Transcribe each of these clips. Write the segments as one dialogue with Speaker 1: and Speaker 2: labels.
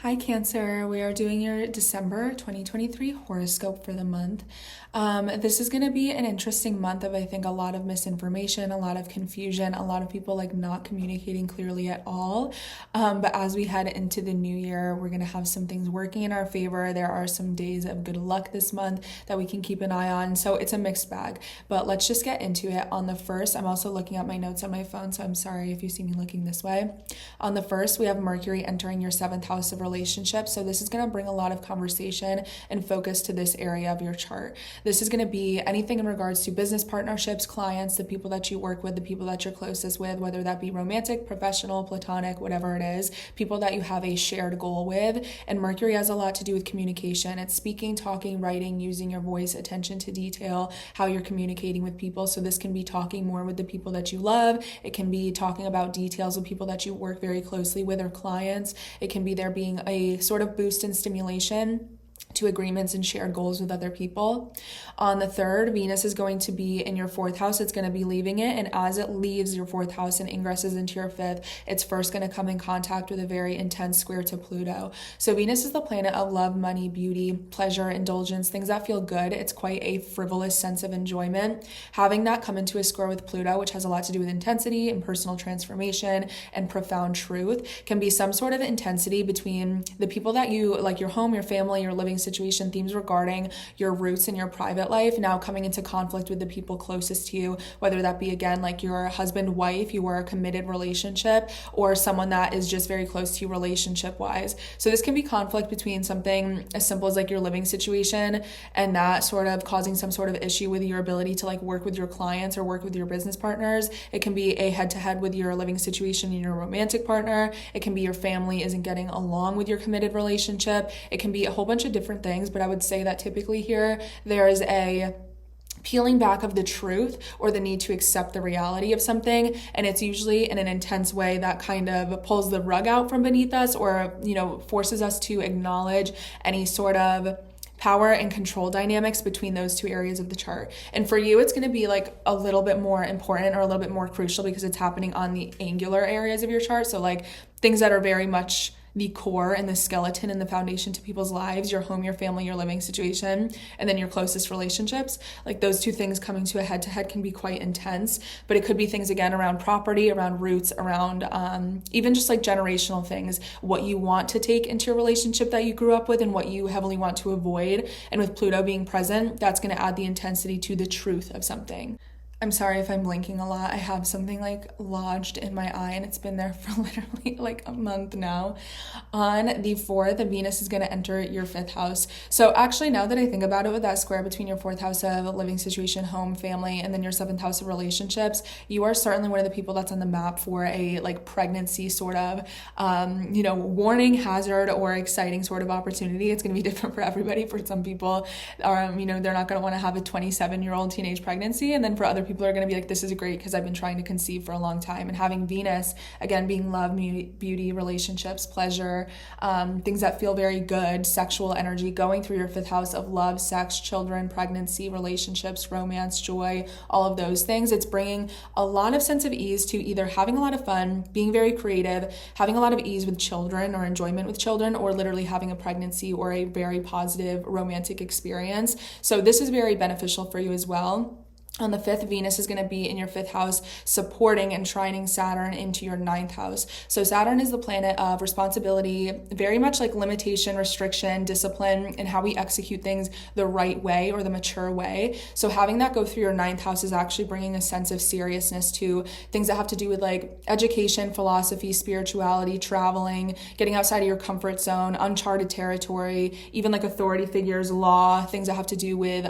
Speaker 1: Hi Cancer, we are doing your December 2023 horoscope for the month. This is going to be an interesting month of, I think, a lot of misinformation, a lot of confusion, a lot of people like not communicating clearly at all. But as we head into the new year, we're going to have some things working in our favor. There are some days of good luck this month that we can keep an eye on. So it's a mixed bag, but let's just get into it. On the first, I'm also looking at my notes on my phone, so I'm sorry if you see me looking this way. On the first, we have Mercury entering your seventh house of relationships. So this is going to bring a lot of conversation and focus to this area of your chart. This is going to be anything in regards to business partnerships, clients, the people that you work with, the people that you're closest with, whether that be romantic, professional, platonic, whatever it is, people that you have a shared goal with. And Mercury has a lot to do with communication. It's speaking, talking, writing, using your voice, attention to detail, how you're communicating with people. So this can be talking more with the people that you love. It can be talking about details with people that you work very closely with or clients. It can be there being a sort of boost in stimulation to agreements and shared goals with other people. On the third, Venus is going to be in your fourth house. It's going to be leaving it. And as it leaves your fourth house and ingresses into your fifth, it's first going to come in contact with a very intense square to Pluto. So Venus is the planet of love, money, beauty, pleasure, indulgence, things that feel good. It's quite a frivolous sense of enjoyment. Having that come into a square with Pluto, which has a lot to do with intensity and personal transformation and profound truth, can be some sort of intensity between the people that you, like your home, your family, your living situation, themes regarding your roots in your private life now coming into conflict with the people closest to you, whether that be again like your husband, wife, you are a committed relationship, or someone that is just very close to you relationship wise. So this can be conflict between something as simple as like your living situation and that sort of causing some sort of issue with your ability to like work with your clients or work with your business partners. It can be a head-to-head with your living situation and your romantic partner. It can be your family isn't getting along with your committed relationship. It can be a whole bunch of different things, but I would say that typically here there is a peeling back of the truth or the need to accept the reality of something, and it's usually in an intense way that kind of pulls the rug out from beneath us or forces us to acknowledge any sort of power and control dynamics between those two areas of the chart. And for you, it's going to be like a little bit more important or a little bit more crucial because it's happening on the angular areas of your chart. So like things that are very much the core and the skeleton and the foundation to people's lives, your home, your family, your living situation, and then your closest relationships. Like those two things coming to a head-to-head can be quite intense, but it could be things again around property, around roots, around even just like generational things, what you want to take into your relationship that you grew up with and what you heavily want to avoid. And with Pluto being present, that's going to add the intensity to the truth of something. I'm sorry if I'm blinking a lot. I have something like lodged in my eye and it's been there for literally like a month now. On the 4th, Venus is going to enter your 5th house. So actually now that I think about it, with that square between your 4th house of living situation, home, family, and then your 7th house of relationships, you are certainly one of the people that's on the map for a like pregnancy sort of, warning, hazard, or exciting sort of opportunity. It's going to be different for everybody. For some people, they're not going to want to have a 27-year-old teenage pregnancy. And then for other people are going to be like, this is great because I've been trying to conceive for a long time. And having Venus, again, being love, beauty, relationships, pleasure, things that feel very good, sexual energy, going through your 5th house of love, sex, children, pregnancy, relationships, romance, joy, all of those things. It's bringing a lot of sense of ease to either having a lot of fun, being very creative, having a lot of ease with children or enjoyment with children, or literally having a pregnancy or a very positive romantic experience. So this is very beneficial for you as well. On the 5th, Venus is going to be in your 5th house, supporting and trining Saturn into your 9th house. So Saturn is the planet of responsibility, very much like limitation, restriction, discipline, and how we execute things the right way or the mature way. So having that go through your 9th house is actually bringing a sense of seriousness to things that have to do with like education, philosophy, spirituality, traveling, getting outside of your comfort zone, uncharted territory, even like authority figures, law, things that have to do with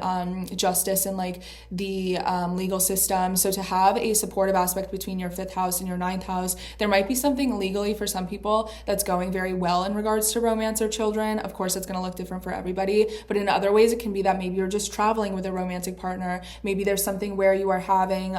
Speaker 1: justice and like the legal system. So to have a supportive aspect between your 5th house and your 9th house, there might be something legally for some people that's going very well in regards to romance or children. Of course, it's going to look different for everybody, but in other ways, it can be that maybe you're just traveling with a romantic partner. Maybe there's something where you are having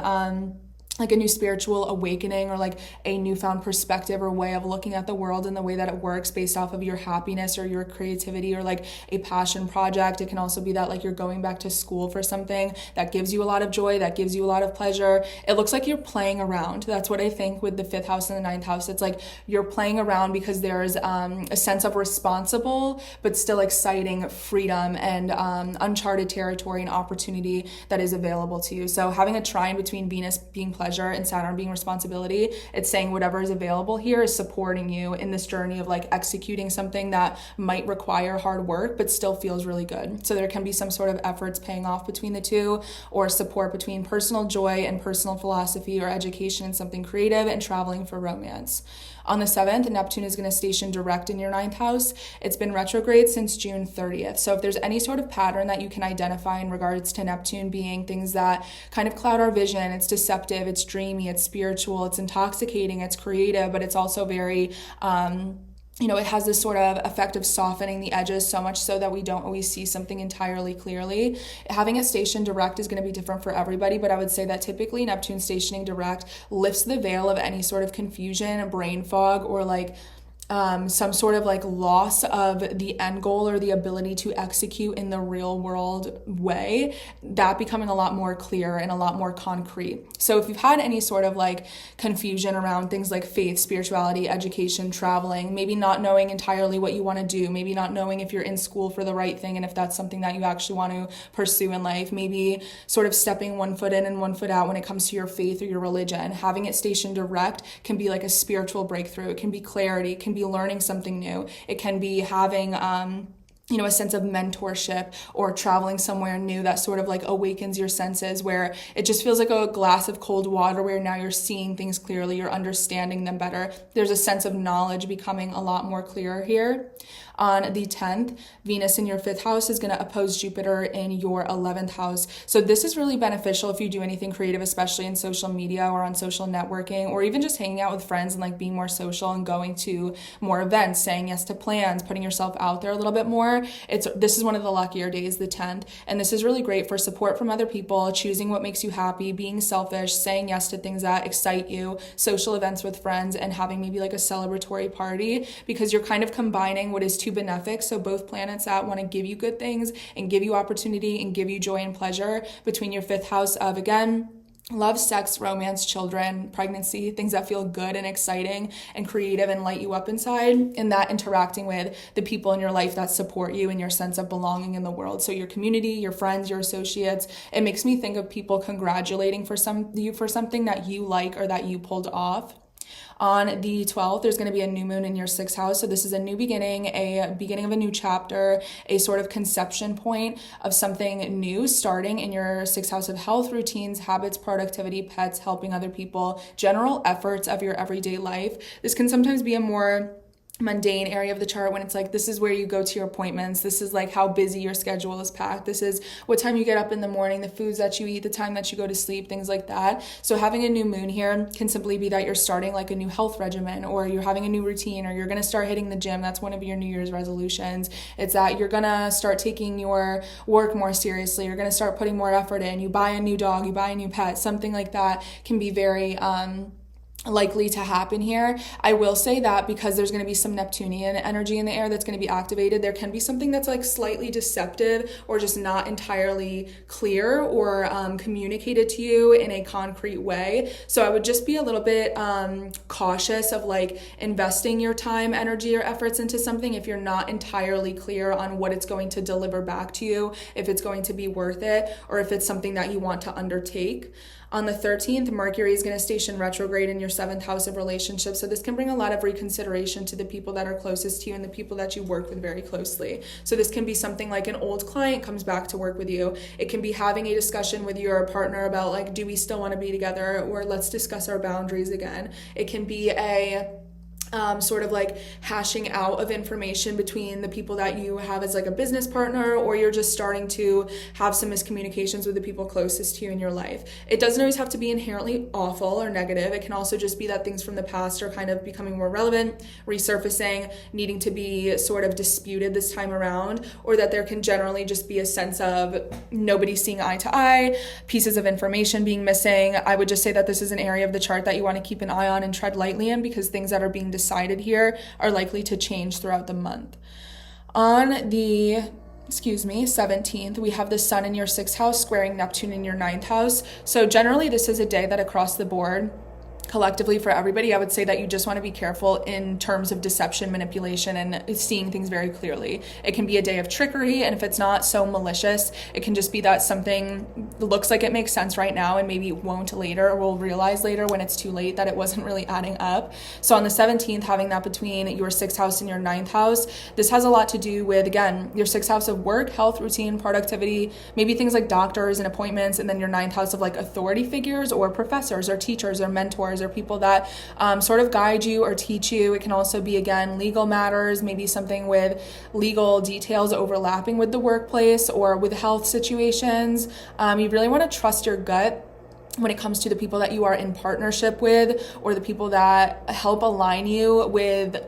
Speaker 1: like a new spiritual awakening or like a newfound perspective or way of looking at the world and the way that it works based off of your happiness or your creativity or like a passion project. It can also be that like you're going back to school for something that gives you a lot of joy, that gives you a lot of pleasure. It looks like you're playing around. That's what I think with the 5th house and the 9th house. It's like you're playing around because there's a sense of responsible but still exciting freedom and uncharted territory and opportunity that is available to you. So having a trine between Venus being pleasure and Saturn being responsibility, it's saying whatever is available here is supporting you in this journey of like executing something that might require hard work but still feels really good. So there can be some sort of efforts paying off between the two, or support between personal joy and personal philosophy or education in something creative and traveling for romance. On the 7th, Neptune is going to station direct in your 9th house. It's been retrograde since June 30th. So if there's any sort of pattern that you can identify in regards to Neptune being things that kind of cloud our vision, it's deceptive, it's dreamy, it's spiritual, it's intoxicating, it's creative, but it's also very it has this sort of effect of softening the edges so much so that we don't always see something entirely clearly. Having it stationed direct is going to be different for everybody, but I would say that typically Neptune stationing direct lifts the veil of any sort of confusion, brain fog, or like some sort of like loss of the end goal or the ability to execute in the real world way, that becoming a lot more clear and a lot more concrete. So if you've had any sort of like confusion around things like faith, spirituality, education, traveling, maybe not knowing entirely what you want to do, maybe not knowing if you're in school for the right thing and if that's something that you actually want to pursue in life, maybe sort of stepping one foot in and one foot out when it comes to your faith or your religion, having it stationed direct can be like a spiritual breakthrough. It can be clarity, it can be learning something new. It can be having a sense of mentorship or traveling somewhere new that sort of like awakens your senses, where it just feels like a glass of cold water where now you're seeing things clearly, you're understanding them better. There's a sense of knowledge becoming a lot more clear here. On the 10th, Venus in your 5th house is going to oppose Jupiter in your 11th house. So this is really beneficial if you do anything creative, especially in social media or on social networking, or even just hanging out with friends and like being more social and going to more events, saying yes to plans, putting yourself out there a little bit more. This is one of the luckier days, the 10th, and this is really great for support from other people, choosing what makes you happy, being selfish, saying yes to things that excite you, social events with friends, and having maybe like a celebratory party, because you're kind of combining what is two benefic, so both planets that want to give you good things and give you opportunity and give you joy and pleasure, between your 5th house of, again, love, sex, romance, children, pregnancy, things that feel good and exciting and creative and light you up inside, and that interacting with the people in your life that support you and your sense of belonging in the world. So your community, your friends, your associates. It makes me think of people congratulating you for something that you like or that you pulled off. On the 12th, there's going to be a new moon in your 6th house. So this is a new beginning, a beginning of a new chapter, a sort of conception point of something new starting in your 6th house of health, routines, habits, productivity, pets, helping other people, general efforts of your everyday life. This can sometimes be a more mundane area of the chart when it's like, this is where you go to your appointments, this is like how busy your schedule is packed, this is what time you get up in the morning, the foods that you eat, the time that you go to sleep, things like that. So having a new moon here can simply be that you're starting like a new health regimen, or you're having a new routine, or you're going to start hitting the gym. That's one of your New Year's resolutions. It's that you're going to start taking your work more seriously, you're going to start putting more effort in, you buy a new dog, you buy a new pet, something like that can be very likely to happen here. I will say that because there's going to be some Neptunian energy in the air that's going to be activated, there can be something that's like slightly deceptive or just not entirely clear or communicated to you in a concrete way. So I would just be a little bit cautious of like investing your time, energy, or efforts into something if you're not entirely clear on what it's going to deliver back to you, if it's going to be worth it, or if it's something that you want to undertake. On the 13th, Mercury is going to station retrograde in your 7th house of relationships. So this can bring a lot of reconsideration to the people that are closest to you and the people that you work with very closely. So this can be something like an old client comes back to work with you. It can be having a discussion with your partner about like, do we still want to be together, or let's discuss our boundaries again. It can be a sort of like hashing out of information between the people that you have as like a business partner, or you're just starting to have some miscommunications with the people closest to you in your life. It doesn't always have to be inherently awful or negative. It can also just be that things from the past are kind of becoming more relevant, resurfacing, needing to be sort of disputed this time around, or that there can generally just be a sense of nobody seeing eye to eye, pieces of information being missing. I would just say that this is an area of the chart that you want to keep an eye on and tread lightly in, because things that are being decided here are likely to change throughout the month. On the 17th, we have the sun in your 6th house squaring Neptune in your 9th house. So generally this is a day that across the board, collectively for everybody, I would say that you just want to be careful in terms of deception, manipulation, and seeing things very clearly. It can be a day of trickery, and if it's not so malicious, it can just be that something looks like it makes sense right now and maybe it won't later, or we'll realize later when it's too late that it wasn't really adding up. So on the 17th, having that between your 6th house and your 9th house, this has a lot to do with, again, your 6th house of work, health, routine, productivity, maybe things like doctors and appointments, and then your 9th house of like authority figures or professors or teachers or mentors or people that sort of guide you or teach you. It can also be, again, legal matters, maybe something with legal details overlapping with the workplace or with health situations. You really want to trust your gut when it comes to the people that you are in partnership with, or the people that help align you with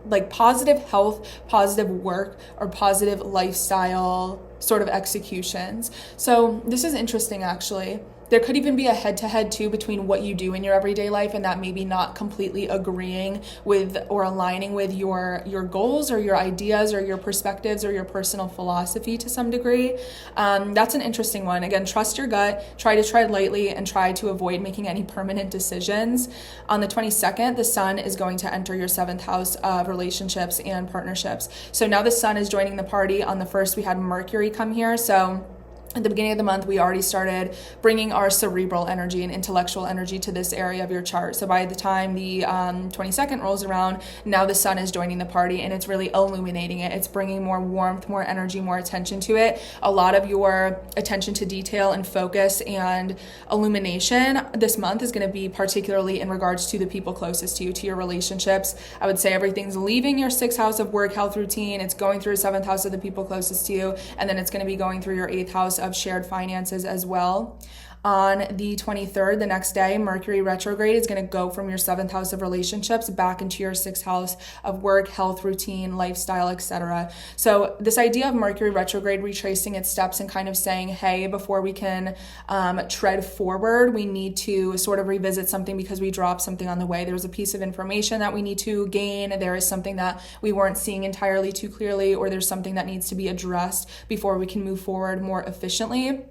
Speaker 1: like positive health, positive work, or positive lifestyle sort of executions. So this is interesting, actually. There could even be a head-to-head too between what you do in your everyday life and that maybe not completely agreeing with or aligning with your goals or your ideas or your perspectives or your personal philosophy to some degree. That's an interesting one. Again, trust your gut, try to tread lightly, and try to avoid making any permanent decisions. On the 22nd, the sun is going to enter your 7th house of relationships and partnerships. So now the sun is joining the party. On the 1st, we had Mercury come here. So at the beginning of the month, we already started bringing our cerebral energy and intellectual energy to this area of your chart. So by the time the 22nd rolls around, now the sun is joining the party and it's really illuminating it. It's bringing more warmth, more energy, more attention to it. A lot of your attention to detail and focus and illumination this month is going to be particularly in regards to the people closest to you, to your relationships. I would say everything's leaving your 6th house of work, health, routine. It's going through 7th house of the people closest to you, and then it's going to be going through your 8th house of shared finances as well. On the 23rd, the next day, Mercury retrograde is going to go from your 7th house of relationships back into your 6th house of work, health, routine, lifestyle, etc. So this idea of Mercury retrograde retracing its steps and kind of saying, hey, before we can tread forward, we need to sort of revisit something because we dropped something on the way. There was a piece of information that we need to gain. There is something that we weren't seeing entirely too clearly, or there's something that needs to be addressed before we can move forward more efficiently.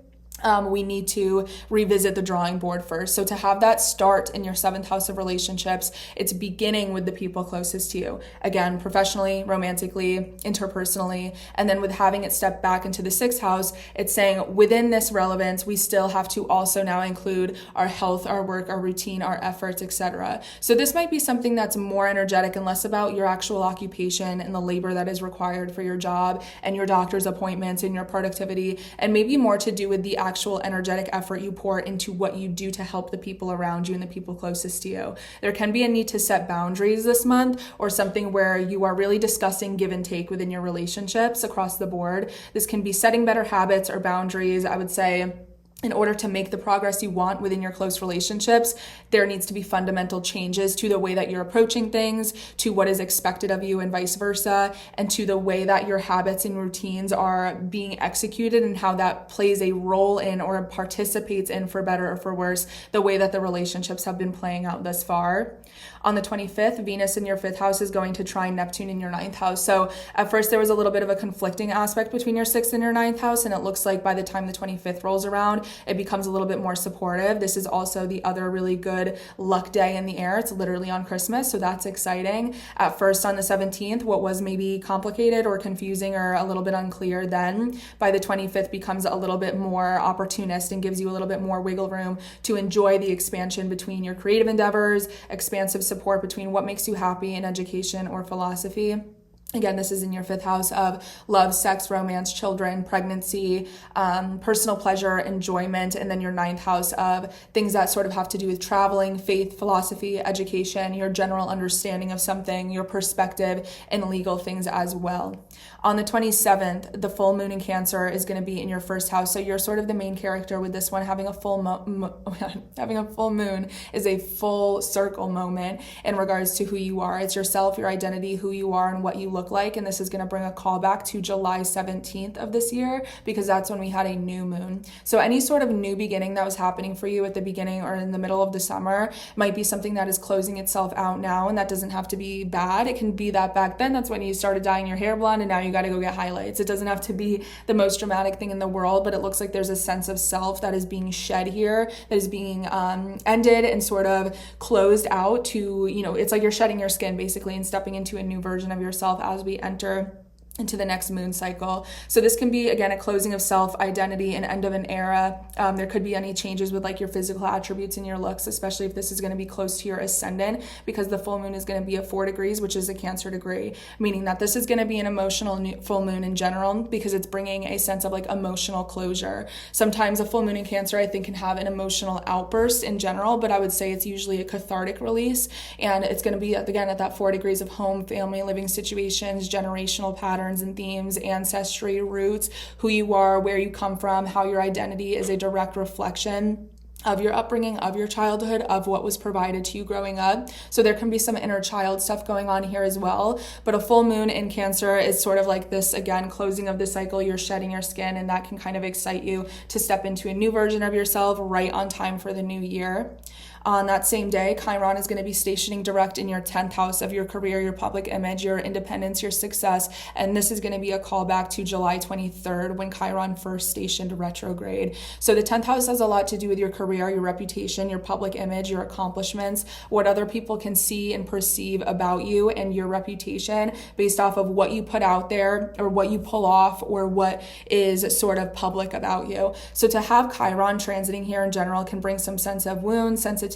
Speaker 1: We need to revisit the drawing board first. So to have that start in your 7th house of relationships, it's beginning with the people closest to you. Again, professionally, romantically, interpersonally, and then with having it step back into the 6th house, it's saying within this relevance, we still have to also now include our health, our work, our routine, our efforts, etc. So this might be something that's more energetic and less about your actual occupation and the labor that is required for your job and your doctor's appointments and your productivity, and maybe more to do with the actual energetic effort you pour into what you do to help the people around you and the people closest to you. There can be a need to set boundaries this month, or something where you are really discussing give and take within your relationships across the board. This can be setting better habits or boundaries. I would say in order to make the progress you want within your close relationships, there needs to be fundamental changes to the way that you're approaching things, to what is expected of you and vice versa, and to the way that your habits and routines are being executed and how that plays a role in or participates in, for better or for worse, the way that the relationships have been playing out thus far. On the 25th, Venus in your 5th house is going to trine Neptune in your 9th house. So at first there was a little bit of a conflicting aspect between your 6th and your 9th house, and it looks like by the time the 25th rolls around, it becomes a little bit more supportive. This is also the other really good luck day in the air. It's literally on Christmas, so that's exciting. At first on the 17th, what was maybe complicated or confusing or a little bit unclear then, by the 25th becomes a little bit more opportunist and gives you a little bit more wiggle room to enjoy the expansion between your creative endeavors, expansive support between what makes you happy in education or philosophy. Again, this is in your 5th house of love, sex, romance, children, pregnancy, personal pleasure, enjoyment, and then your 9th house of things that sort of have to do with traveling, faith, philosophy, education, your general understanding of something, your perspective, and legal things as well. On the 27th, the full moon in Cancer is going to be in your 1st house. So you're sort of the main character with this one. Having a full moon is a full circle moment in regards to who you are. It's yourself, your identity, who you are, and what you look like. And this is going to bring a callback to July 17th of this year, because that's when we had a new moon. So any sort of new beginning that was happening for you at the beginning or in the middle of the summer might be something that is closing itself out now. And that doesn't have to be bad. It can be that back then, that's when you started dyeing your hair blonde and now you got to go get highlights. It doesn't have to be the most dramatic thing in the world, but it looks like there's a sense of self that is being shed here, that is being ended and sort of closed out to, it's like you're shedding your skin basically and stepping into a new version of yourself as we enter into the next moon cycle. So this can be, again, a closing of self, identity, and end of an era. There could be any changes with like your physical attributes and your looks, especially if this is going to be close to your ascendant, because the full moon is going to be at 4 degrees, which is a Cancer degree, meaning that this is going to be an emotional full moon in general, because it's bringing a sense of like emotional closure. Sometimes a full moon in Cancer, I think, can have an emotional outburst in general, but I would say it's usually a cathartic release. And it's going to be, again, at that 4 degrees of home, family, living situations, generational patterns and themes, ancestry, roots, who you are, where you come from, how your identity is a direct reflection of your upbringing, of your childhood, of what was provided to you growing up. So there can be some inner child stuff going on here as well. But a full moon in Cancer is sort of like this, again, closing of the cycle. You're shedding your skin, and that can kind of excite you to step into a new version of yourself right on time for the new year. On that same day, Chiron is going to be stationing direct in your 10th house of your career, your public image, your independence, your success. And this is going to be a callback to July 23rd when Chiron first stationed retrograde. So the 10th house has a lot to do with your career, your reputation, your public image, your accomplishments, what other people can see and perceive about you, and your reputation based off of what you put out there or what you pull off or what is sort of public about you. So to have Chiron transiting here in general can bring some sense of wounds, sensitivity,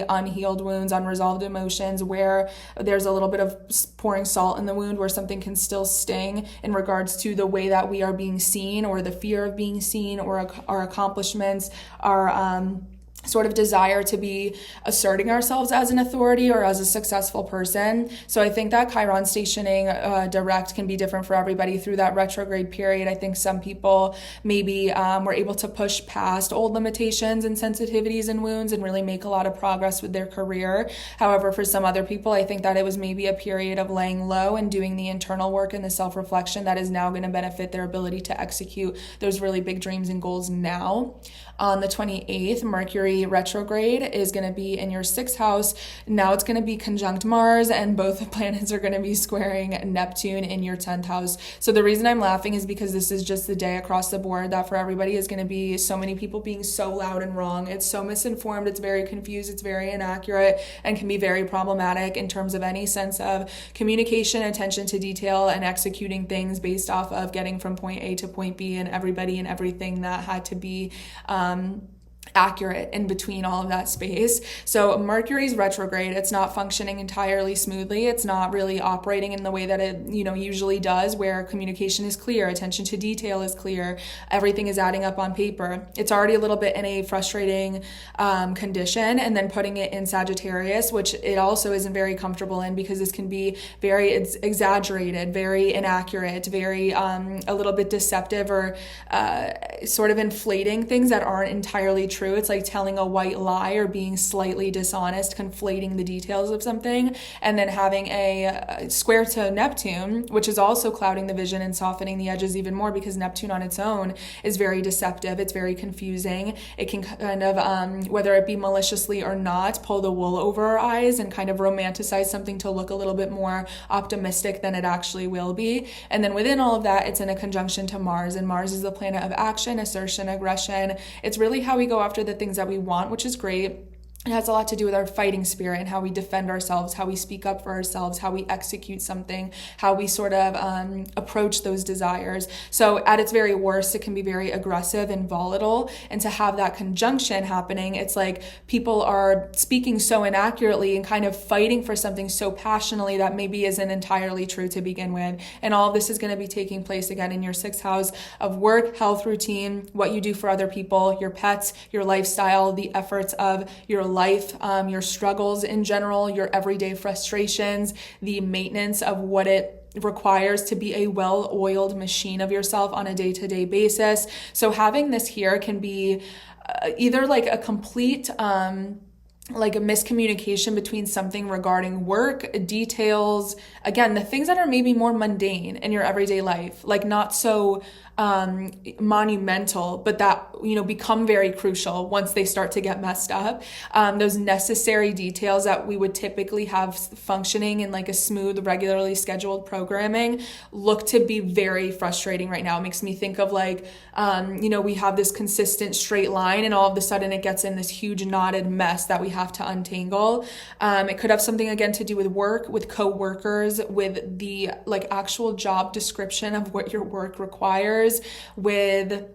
Speaker 1: unhealed wounds, unresolved emotions, where there's a little bit of pouring salt in the wound, where something can still sting in regards to the way that we are being seen, or the fear of being seen, or our accomplishments, our sort of desire to be asserting ourselves as an authority or as a successful person. So I think that Chiron stationing direct can be different for everybody through that retrograde period. I think some people maybe were able to push past old limitations and sensitivities and wounds and really make a lot of progress with their career. However, for some other people, I think that it was maybe a period of laying low and doing the internal work and the self-reflection that is now going to benefit their ability to execute those really big dreams and goals now. On the 28th, Mercury retrograde is going to be in your 6th house. Now it's going to be conjunct Mars, and both planets are going to be squaring Neptune in your 10th house. So the reason I'm laughing is because this is just the day across the board that for everybody is going to be so many people being so loud and wrong. It's so misinformed, it's very confused, it's very inaccurate, and can be very problematic in terms of any sense of communication, attention to detail, and executing things based off of getting from point A to point B, and everybody and everything that had to be accurate in between all of that space. So Mercury's retrograde, it's not functioning entirely smoothly. It's not really operating in the way that it, usually does, where communication is clear, attention to detail is clear, everything is adding up on paper. It's already a little bit in a frustrating condition, and then putting it in Sagittarius, which it also isn't very comfortable in, because this can be very exaggerated, very inaccurate, very a little bit deceptive, or sort of inflating things that aren't entirely true. It's like telling a white lie or being slightly dishonest, conflating the details of something, and then having a square to Neptune, which is also clouding the vision and softening the edges even more, because Neptune on its own is very deceptive. It's very confusing. It can kind of, whether it be maliciously or not, pull the wool over our eyes and kind of romanticize something to look a little bit more optimistic than it actually will be. And then within all of that, it's in a conjunction to Mars, and Mars is the planet of action, assertion, aggression. It's really how we go after the things that we want, which is great. It has a lot to do with our fighting spirit and how we defend ourselves, how we speak up for ourselves, how we execute something, how we sort of approach those desires. So at its very worst, it can be very aggressive and volatile. And to have that conjunction happening, it's like people are speaking so inaccurately and kind of fighting for something so passionately that maybe isn't entirely true to begin with. And all of this is going to be taking place again in your 6th house of work, health, routine, what you do for other people, your pets, your lifestyle, the efforts of your life, your struggles in general, your everyday frustrations, the maintenance of what it requires to be a well-oiled machine of yourself on a day-to-day basis. So having this here can be either like a complete like a miscommunication between something regarding work, details, again, the things that are maybe more mundane in your everyday life, like not so monumental, but that, become very crucial once they start to get messed up. Those necessary details that we would typically have functioning in like a smooth, regularly scheduled programming look to be very frustrating right now. It makes me think of like, we have this consistent straight line and all of a sudden it gets in this huge knotted mess that we have to untangle. It could have something again to do with work, with coworkers, with the like actual job description of what your work requires, with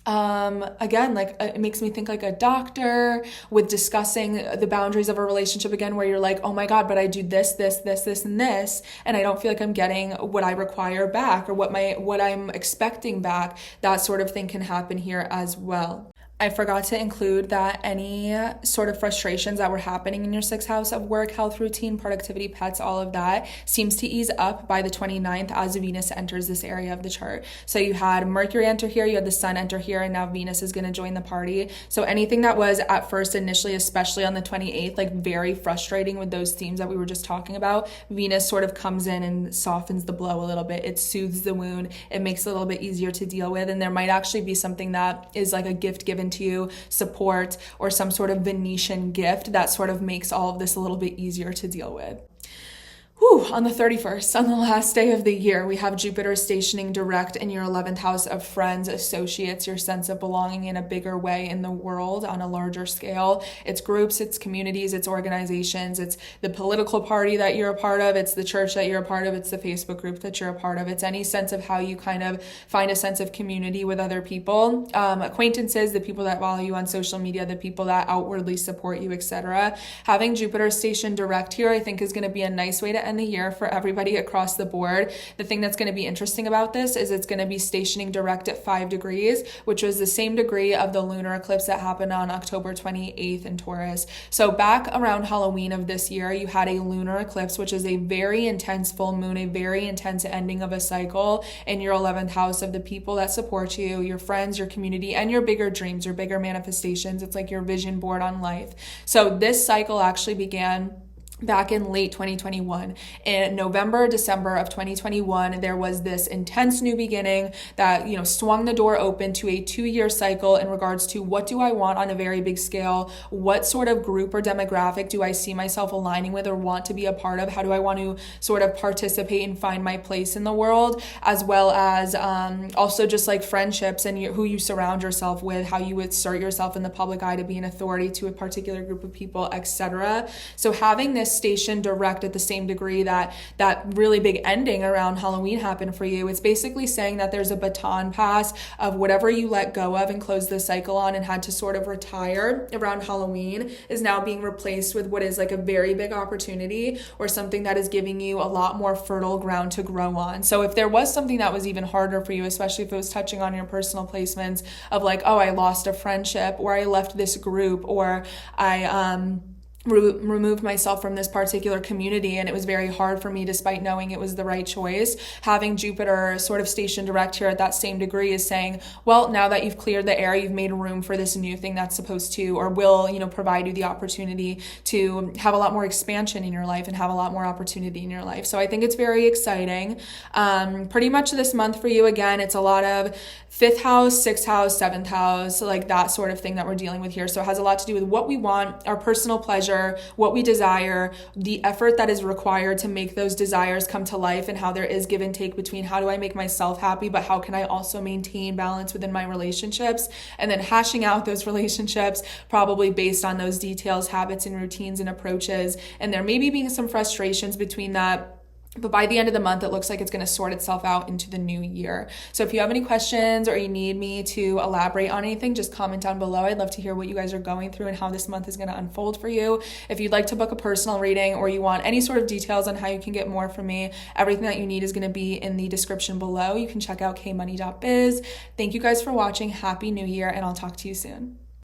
Speaker 1: again, like it makes me think like a doctor, with discussing the boundaries of a relationship again, where you're like, oh my God, but I do this, and this, and I don't feel like I'm getting what I require back or what I'm expecting back. That sort of thing can happen here as well. I forgot to include that any sort of frustrations that were happening in your 6th house of work, health, routine, productivity, pets, all of that seems to ease up by the 29th as Venus enters this area of the chart. So you had Mercury enter here, you had the Sun enter here, and now Venus is going to join the party. So anything that was at first initially, especially on the 28th, like very frustrating with those themes that we were just talking about, Venus sort of comes in and softens the blow a little bit. It soothes the wound. It makes it a little bit easier to deal with. And there might actually be something that is like a gift given to you, support, or some sort of Venetian gift that sort of makes all of this a little bit easier to deal with. On the 31st, on the last day of the year, we have Jupiter stationing direct in your 11th house of friends, associates, your sense of belonging in a bigger way in the world on a larger scale. It's groups, it's communities, it's organizations, it's the political party that you're a part of, it's the church that you're a part of, it's the Facebook group that you're a part of. It's any sense of how you kind of find a sense of community with other people, acquaintances, the people that follow you on social media, the people that outwardly support you, etc. Having Jupiter stationed direct here, I think, is going to be a nice way to end the year for everybody across the board. The thing that's going to be interesting about this is it's going to be stationing direct at 5 degrees, which was the same degree of the lunar eclipse that happened on October 28th in Taurus. So back around Halloween of this year, you had a lunar eclipse, which is a very intense full moon, a very intense ending of a cycle in your 11th house of the people that support you, your friends, your community, and your bigger dreams, your bigger manifestations. It's like your vision board on life. So this cycle actually began back in late 2021. In November, December of 2021, there was this intense new beginning that, swung the door open to a 2-year cycle in regards to what do I want on a very big scale? What sort of group or demographic do I see myself aligning with or want to be a part of? How do I want to sort of participate and find my place in the world? As well as also just like friendships and who you surround yourself with, how you assert yourself in the public eye to be an authority to a particular group of people, etc. So having this station direct at the same degree that really big ending around Halloween happened for you, it's basically saying that there's a baton pass of whatever you let go of and close the cycle on and had to sort of retire around Halloween is now being replaced with what is like a very big opportunity or something that is giving you a lot more fertile ground to grow on. So if there was something that was even harder for you, especially if it was touching on your personal placements of like, oh, I lost a friendship, or I left this group, or I removed myself from this particular community and it was very hard for me despite knowing it was the right choice, having Jupiter sort of stationed direct here at that same degree is saying, well, now that you've cleared the air, you've made room for this new thing that's supposed to or will, provide you the opportunity to have a lot more expansion in your life and have a lot more opportunity in your life. So I think it's very exciting. Pretty much this month for you, again, it's a lot of 5th house, 6th house, 7th house, like that sort of thing that we're dealing with here. So it has a lot to do with what we want, our personal pleasure, measure, what we desire, the effort that is required to make those desires come to life, and how there is give and take between how do I make myself happy, but how can I also maintain balance within my relationships, and then hashing out those relationships probably based on those details, habits, and routines and approaches. And there may be being some frustrations between that. But by the end of the month, it looks like it's going to sort itself out into the new year. So if you have any questions or you need me to elaborate on anything, just comment down below. I'd love to hear what you guys are going through and how this month is going to unfold for you. If you'd like to book a personal reading or you want any sort of details on how you can get more from me, everything that you need is going to be in the description below. You can check out KMONEY.biz. Thank you guys for watching. Happy New Year, and I'll talk to you soon.